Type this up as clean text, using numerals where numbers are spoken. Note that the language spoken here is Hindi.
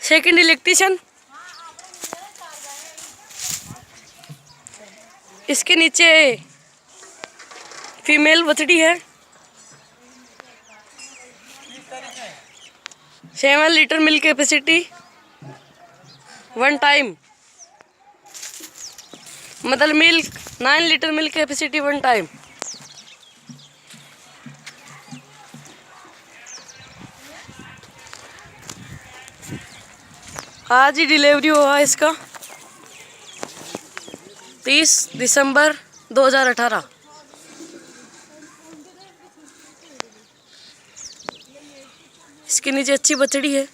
Second electrician. इसके नीचे फीमेल बछड़ी है। 7 लीटर मिल्क कैपेसिटी 1 टाइम, मतलब milk 9 litre milk capacity 1 time. आज ही डिलीवरी हुआ इसका 30 दिसंबर 2018। इसके नीचे अच्छी बछड़ी है।